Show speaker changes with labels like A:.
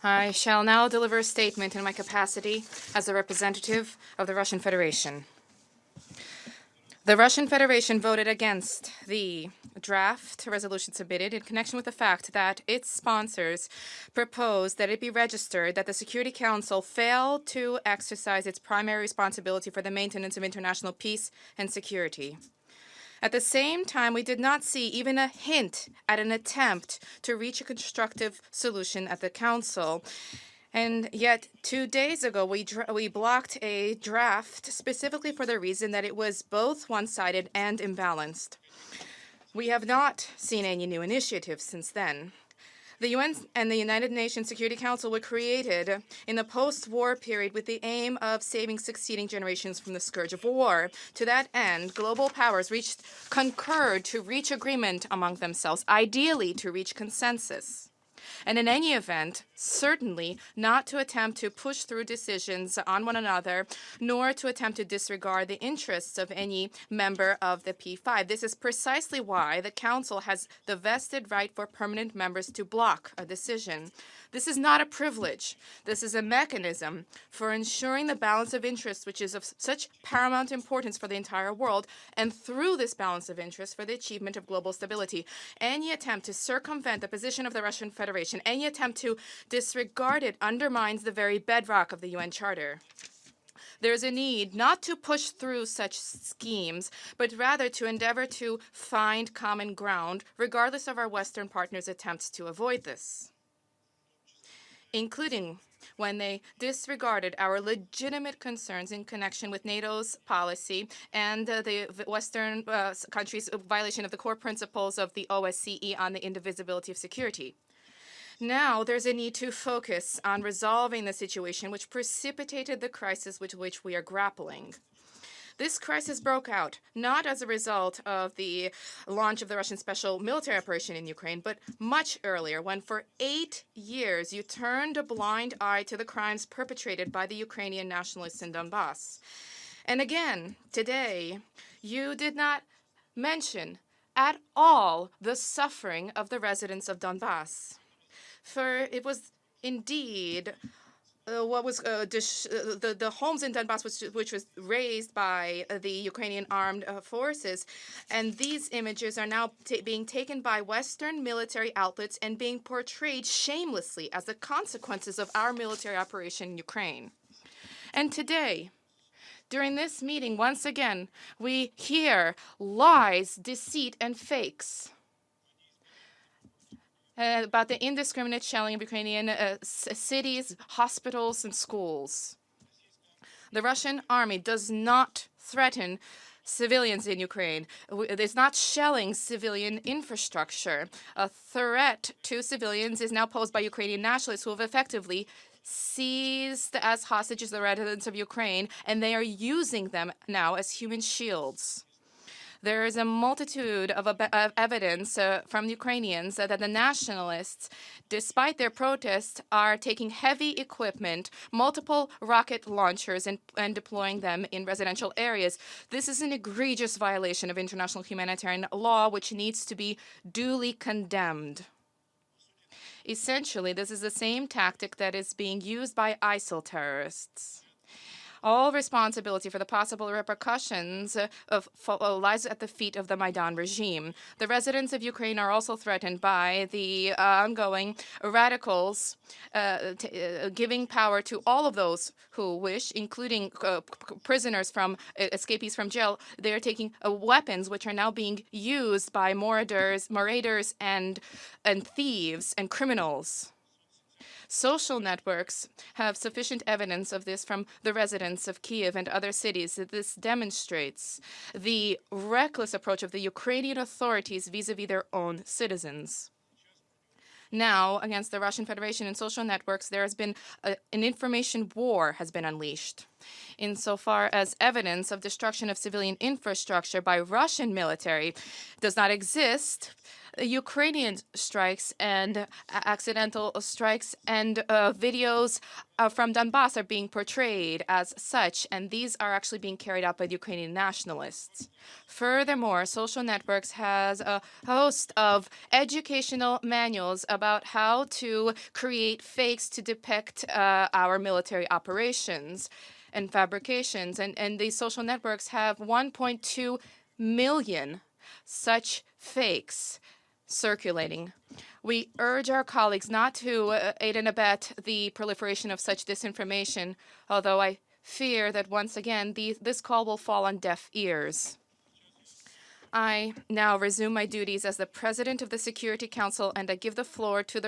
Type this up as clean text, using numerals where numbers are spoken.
A: I shall now deliver a statement in my capacity as a representative of the Russian Federation. The Russian Federation voted against the draft resolution submitted in connection with the fact that its sponsors proposed that it be registered that the Security Council failed to exercise its primary responsibility for the maintenance of international peace and security. At the same time, we did not see even a hint at an attempt to reach a constructive solution at the Council. And yet, 2 days ago, we blocked a draft specifically for the reason that it was both one-sided and imbalanced. We have not seen any new initiatives since then. The UN and the United Nations Security Council were created in the post-war period with the aim of saving succeeding generations from the scourge of war. To that end, global powers concurred to reach agreement among themselves, ideally to reach consensus. And in any event, certainly not to attempt to push through decisions on one another, nor to attempt to disregard the interests of any member of the P5. This is precisely why the Council has the vested right for permanent members to block a decision. This is not a privilege. This is a mechanism for ensuring the balance of interests, which is of such paramount importance for the entire world, and through this balance of interests for the achievement of global stability. Any attempt to circumvent the position of the Russian Federation, any attempt to disregard it undermines the very bedrock of the UN Charter. There is a need not to push through such schemes, but rather to endeavor to find common ground, regardless of our Western partners' attempts to avoid this, including when they disregarded our legitimate concerns in connection with NATO's policy and the Western countries' violation of the core principles of the OSCE on the indivisibility of security. Now, there's a need to focus on resolving the situation which precipitated the crisis with which we are grappling. This crisis broke out not as a result of the launch of the Russian special military operation in Ukraine, but much earlier, when for 8 years you turned a blind eye to the crimes perpetrated by the Ukrainian nationalists in Donbass. And again, today, you did not mention at all the suffering of the residents of Donbass. For it was indeed what was the homes in Donbass, which was raised by the Ukrainian armed forces, and these images are now being taken by Western military outlets and being portrayed shamelessly as the consequences of our military operation in Ukraine. And today, during this meeting, once again, we hear lies, deceit, and fakes about the indiscriminate shelling of Ukrainian cities, hospitals, and schools. The Russian army does not threaten civilians in Ukraine. It is not shelling civilian infrastructure. A threat to civilians is now posed by Ukrainian nationalists who have effectively seized as hostages the residents of Ukraine, and they are using them now as human shields. There is a multitude of evidence from Ukrainians that the nationalists, despite their protests, are taking heavy equipment, multiple rocket launchers, and deploying them in residential areas. This is an egregious violation of international humanitarian law, which needs to be duly condemned. Essentially, this is the same tactic that is being used by ISIL terrorists. All responsibility for the possible repercussions lies at the feet of the Maidan regime. The residents of Ukraine are also threatened by the ongoing radicals giving power to all of those who wish, including prisoners from escapees from jail. They are taking weapons which are now being used by marauders and thieves and criminals. Social networks have sufficient evidence of this from the residents of Kiev and other cities. This demonstrates the reckless approach of the Ukrainian authorities vis-à-vis their own citizens. Now, against the Russian Federation and social networks, there has been an information war has been unleashed. Insofar as evidence of destruction of civilian infrastructure by Russian military does not exist, Ukrainian strikes and accidental strikes and videos from Donbass are being portrayed as such, and these are actually being carried out by the Ukrainian nationalists. Furthermore, social networks has a host of educational manuals about how to create fakes to depict our military operations and fabrications, and these social networks have 1.2 million such fakes circulating. We urge our colleagues not to aid and abet the proliferation of such disinformation, although I fear that once again this call will fall on deaf ears. I now resume my duties as the President of the Security Council, and I give the floor to the